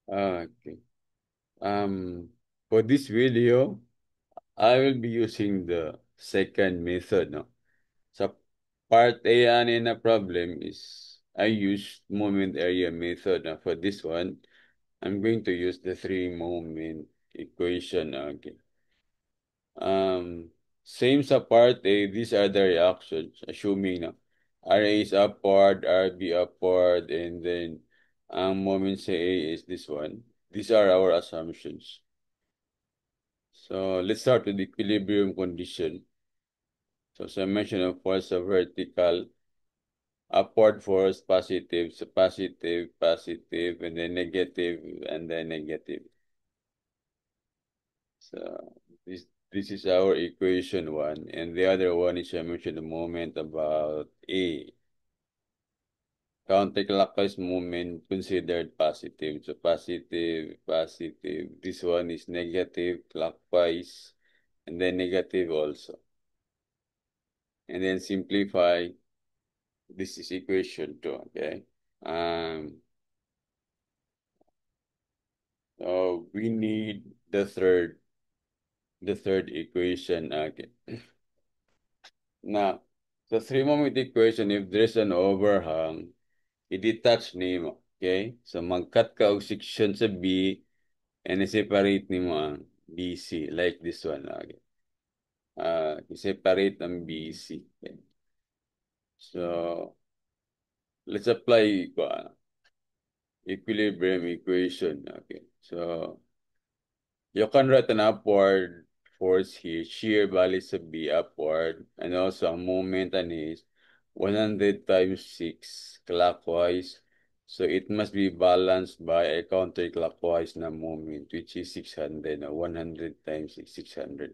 Okay. Um, for this video, I will be using the second method. No? So part A ani na problem is I used moment area method. Now for this one, I'm going to use the three moment equation. Okay. Um, Same sa part A, these are the reactions, assuming na RA is upward, RB upward, and then ang moment sa A is this one. These are our assumptions. So let's start with equilibrium condition. So summation of force of vertical, upward force, positive, so positive, positive, and then negative. So this is our equation one, and the other one is summation of moment about A. Counterclockwise movement considered positive. So positive, positive. This one is negative, clockwise, and then negative also. And then simplify. This is equation two, okay? Um, so we need the third equation again. Now, the three-moment equation, if there's an overhang, i-detach nimo, okay? So mag-cut ka og section sa B and i-separate nimo ang BC like this one lagi. I-separate ang BC. Okay? So let's apply equilibrium equation. Okay. So you can write an upward force here, shear bali sa B upward, and also ang moment is 100 times 6 clockwise. So it must be balanced by a counterclockwise na moment, which is 600, 100 times 600.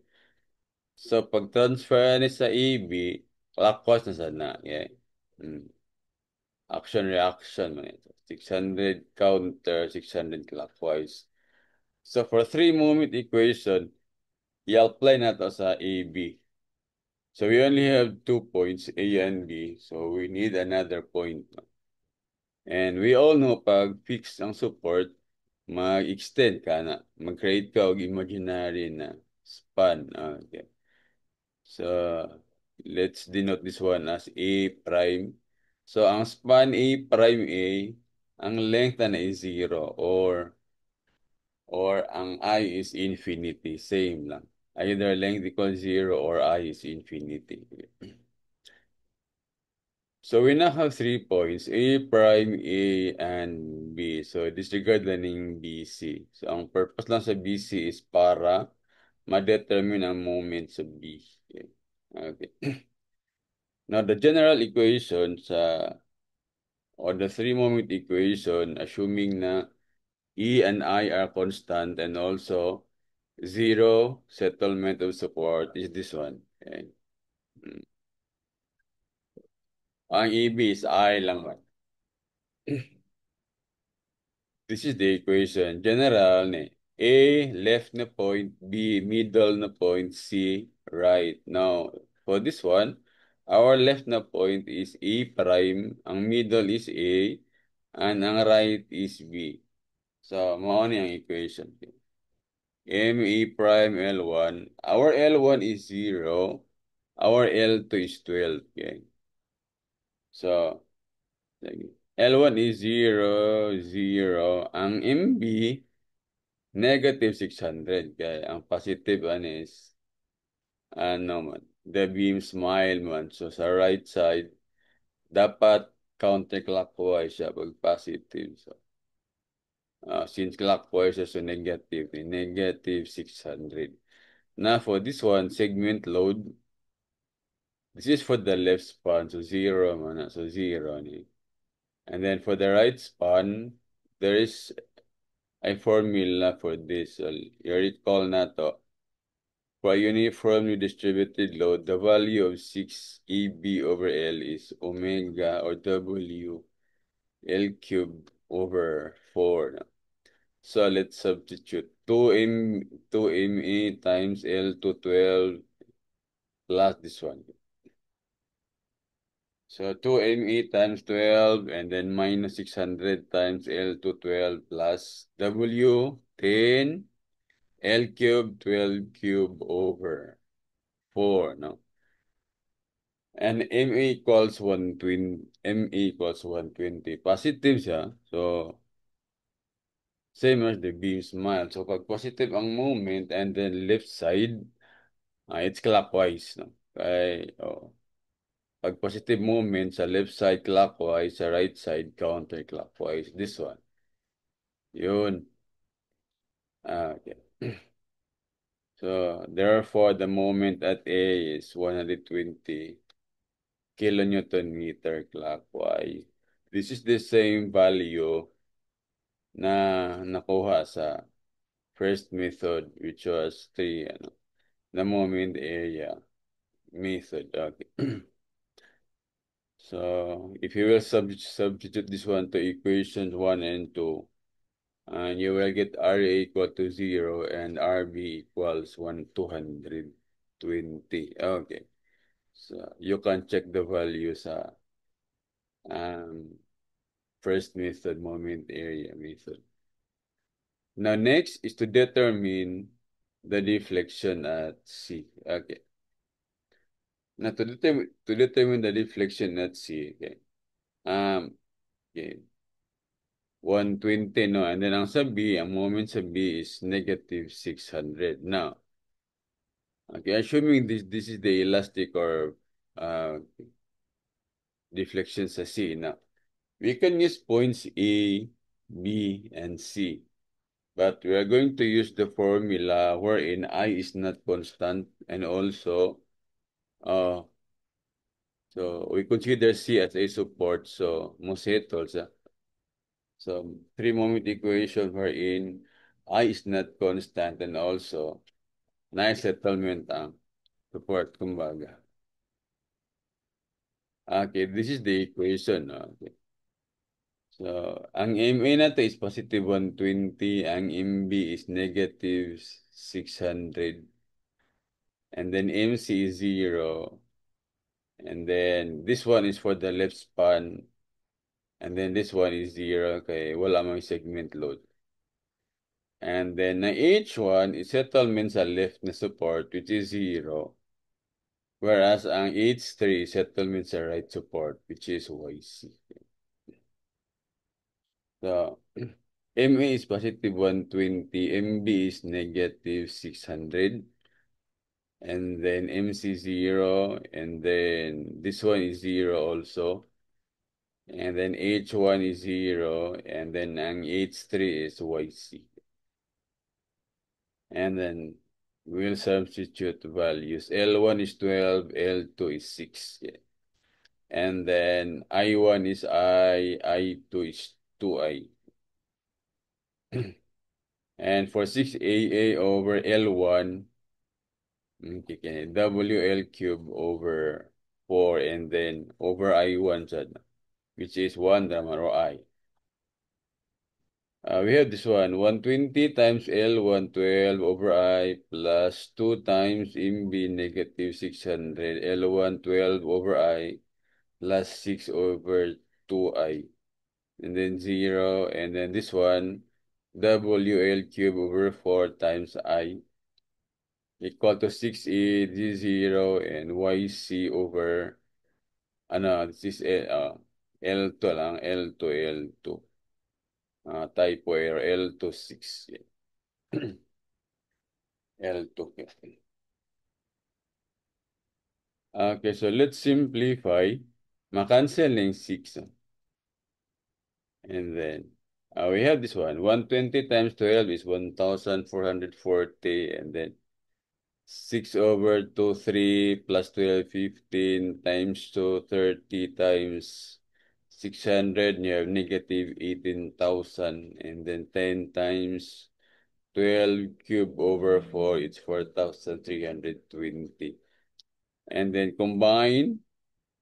So pag-transfer ni sa EB, clockwise na sana. Yeah. Mm. Action reaction man ito. 600 counter, 600 clockwise. So for three-moment equation, i-apply na to sa AB. So we only have 2 points, A and B. So we need another point. And we all know pag fixed ang support, mag-extend ka na. Mag-create ka og imaginary na span. Okay. So let's denote this one as A prime. So ang span A prime A, ang length na is 0 or ang I is infinity. Same lang. Either length equals 0 or I is infinity. So we now have 3 points, A prime, A, and B. So disregard lang ng BC. So ang purpose lang sa BC is para ma-determine ang moment sa B. Okay. Okay. Now the general equation or the three-moment equation, assuming na E and I are constant and also zero settlement of support is this one. Okay. Mm. Ang EB is I lang. This is the equation. General ni. A, left na point. B, middle na point. C, right. Now, for this one, our left na point is A prime. Ang middle is A. And ang right is B. So, mao ni ang equation. M, E prime, L1. Our L1 is 0. Our L2 is 12. Okay. So, L1 is 0, 0. Ang MB, negative 600. Kaya ang positive is, man, the beam smile man. So sa right side, dapat counterclockwise siya pag positive. So, since clockwise siya, so negative, negative 600. Now for this one, segment load, this is for the left span, so 0 man, so 0 ni. And then for the right span, there is a formula for this. So, you recall na to. For a uniformly distributed load, the value of 6 EB over L is omega or W L cubed over 4. No? So let's substitute 2 ME times L to 12 plus this one. So 2ME times 12 and then minus 600 times L2 12 plus W 10 L cube 12 cube over 4, no? And ME equals 120, ME equals 120. Positive siya. So same as the beam smile. So pag positive ang moment and then left side, it's clockwise, no? Kaya, oh. Pag positive movement sa left side clockwise, sa right side counterclockwise. This one. Yun. Okay. So, therefore, the moment at A is 120 kilonewton meter clockwise. This is the same value na nakuha sa first method, which was the moment area method. Okay. So, if you will substitute this one to equations 1 and 2, and you will get RA equal to 0 and RB equals 220. Okay. So, you can check the value sa um, first method, moment area method. Now, next is to determine the deflection at C. Okay. Now, to determine the deflection at C, okay. Okay. 120, no? And then ang sa B, ang moment sa B is negative 600. Now, okay, assuming this is the elastic or uh, deflection sa C, now, we can use points A, B, and C. But we are going to use the formula wherein I is not constant and also uh, so we consider C as a support. So Mosetol, so three moment equation wherein I is not constant and also nice settlement ang support kumbaga. Okay, this is the equation. Okay. So, ang MA natin is positive 120, ang MB is negative 600, and then MC is 0, and then this one is for the left span, and then this one is 0, kaya wala mang segment load. And then na H1 is settlement sa left na support, which is 0, whereas ang H3 is settlement sa right support, which is YC. So, MA is positive 120, MB is negative 600, and then MC 0, and then this one is 0 also, and then H1 is 0, and then ang H3 is YC. And then we'll substitute values. L1 is 12, L2 is 6. Yeah. And then I1 is I2 is 2I. And for 6AA over L1, okay, WL cube over 4 and then over I1, which is 1 naman or I. We have this one, 120 times L, 112 over I plus 2 times MB negative 600, L 112 over I plus 6 over 2I. And then 0, and then this one, WL cube over 4 times I equal to 6E, D0, and YC over, this is L2 lang, L2, L2. Typo error, L2, 6. L2. Okay, so let's simplify. Ma-cancel ng 6. And then, we have this one. 120 times 12 is 1,440. And then, 6 over 2, 3 plus 12, 15 times 2, 30 times 600. You have negative 18,000. And then 10 times 12 cube over 4, it's 4,320. And then combine.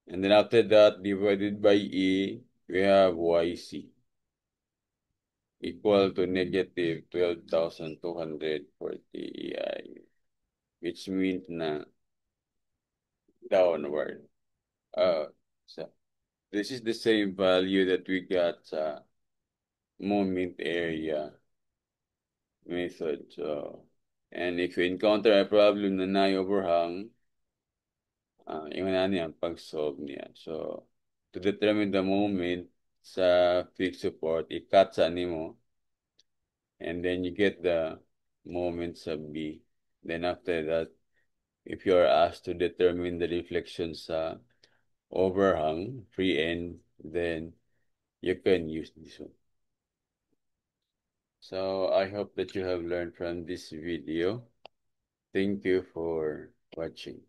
And then after that, divided by E, we have YC equal to negative 12,240 EI, which means na downward. Uh, so This is the same value that we got sa moment area method. So, and if you encounter a problem na na-overhang, inganahan niya ang pag-solve niya. So, to determine the moment sa fixed support, i-cut sa mo, and then you get the moment sa B. Then after that, if you are asked to determine the reflection sa overhang, free end, then you can use this one. So I hope that you have learned from this video. Thank you for watching.